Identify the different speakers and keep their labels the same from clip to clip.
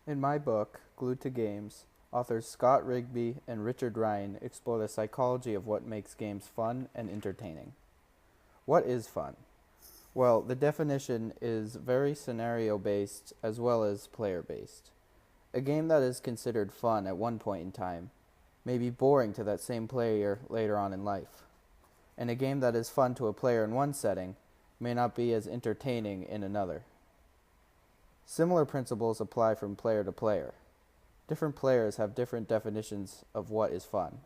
Speaker 1: In my book, Glued to Games, authors Scott Rigby and Richard Ryan explore the psychology of what makes games fun and entertaining. What is fun? Well, the definition is very scenario-based as well as player-based. A game that is considered fun at one point in time may be boring to that same player later on in life. And a game that is fun to a player in one setting may not be as entertaining in another. Similar principles apply from player to player. Different players have different definitions of what is fun.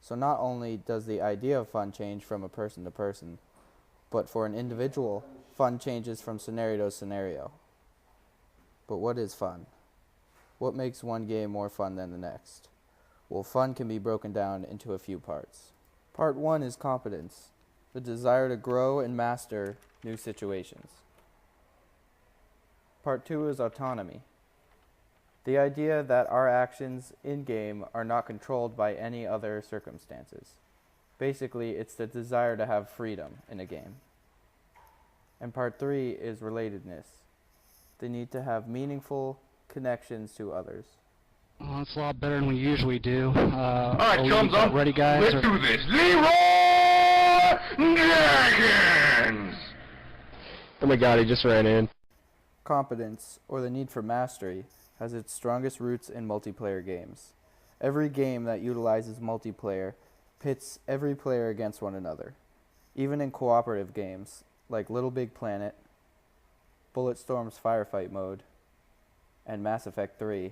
Speaker 1: So not only does the idea of fun change from a person to person, but for an individual, fun changes from scenario to scenario. But what is fun? What makes one game more fun than the next? Well, fun can be broken down into a few parts. Part 1 is competence, the desire to grow and master new situations. Part 2 is autonomy, the idea that our actions in-game are not controlled by any other circumstances. Basically, it's the desire to have freedom in a game. And part 3 is relatedness, the need to have meaningful connections to others.
Speaker 2: Well, that's a lot better than we usually do.
Speaker 3: Alright, thumbs up.
Speaker 2: Ready, guys?
Speaker 3: Let's do this. Leroy Jenkins!
Speaker 4: Oh my god, he just ran in.
Speaker 1: Competence, or the need for mastery, has its strongest roots in multiplayer games. Every game that utilizes multiplayer pits every player against one another. Even in cooperative games, like Little Big Planet, Bulletstorm's Firefight Mode, and Mass Effect 3,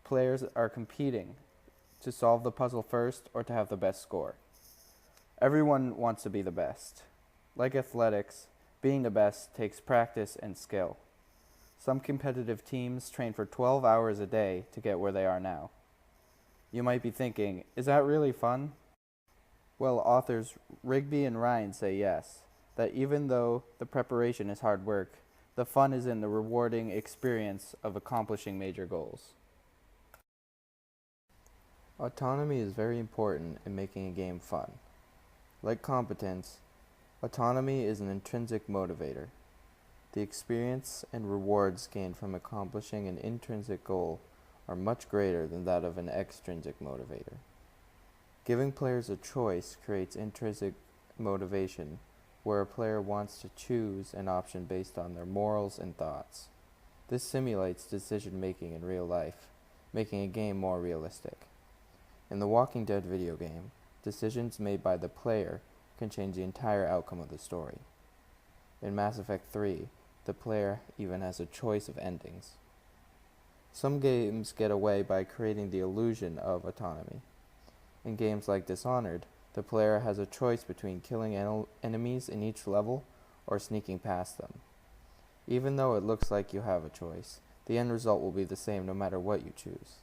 Speaker 1: players are competing to solve the puzzle first or to have the best score. Everyone wants to be the best. Like athletics, being the best takes practice and skill. Some competitive teams train for 12 hours a day to get where they are now. You might be thinking, is that really fun? Well, authors Rigby and Ryan say yes, that even though the preparation is hard work, the fun is in the rewarding experience of accomplishing major goals. Autonomy is very important in making a game fun. Like competence, autonomy is an intrinsic motivator. The experience and rewards gained from accomplishing an intrinsic goal are much greater than that of an extrinsic motivator. Giving players a choice creates intrinsic motivation, where a player wants to choose an option based on their morals and thoughts. This simulates decision-making in real life, making a game more realistic. In the Walking Dead video game, decisions made by the player can change the entire outcome of the story. In Mass Effect 3, the player even has a choice of endings. Some games get away by creating the illusion of autonomy. In games like Dishonored, the player has a choice between killing enemies in each level or sneaking past them. Even though it looks like you have a choice, the end result will be the same no matter what you choose.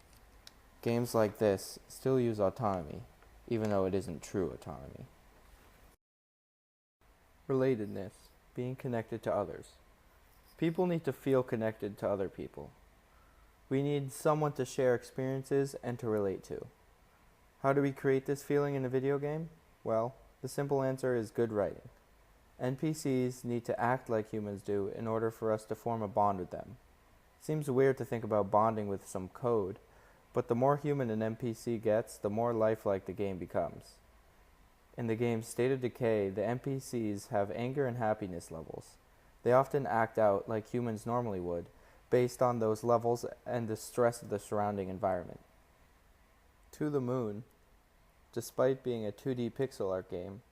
Speaker 1: Games like this still use autonomy, even though it isn't true autonomy. Relatedness, being connected to others. People need to feel connected to other people. We need someone to share experiences and to relate to. How do we create this feeling in a video game? Well, the simple answer is good writing. NPCs need to act like humans do in order for us to form a bond with them. It seems weird to think about bonding with some code, but the more human an NPC gets, the more lifelike the game becomes. In the game State of Decay, the NPCs have anger and happiness levels. They often act out like humans normally would, based on those levels and the stress of the surrounding environment. To the Moon, despite being a 2D pixel art game,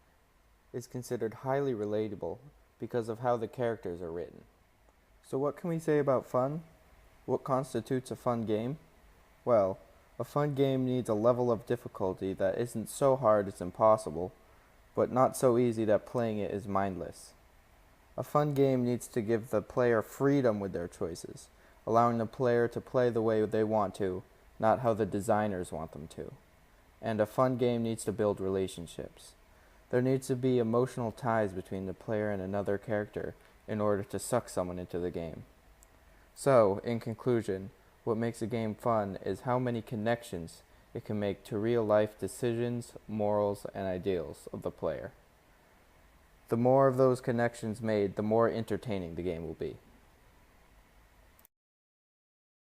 Speaker 1: is considered highly relatable because of how the characters are written. So what can we say about fun? What constitutes a fun game? Well, a fun game needs a level of difficulty that isn't so hard it's impossible, but not so easy that playing it is mindless. A fun game needs to give the player freedom with their choices, allowing the player to play the way they want to, not how the designers want them to. And a fun game needs to build relationships. There needs to be emotional ties between the player and another character in order to suck someone into the game. So, in conclusion, what makes a game fun is how many connections it can make to real-life decisions, morals, and ideals of the player. The more of those connections made, the more entertaining the game will be.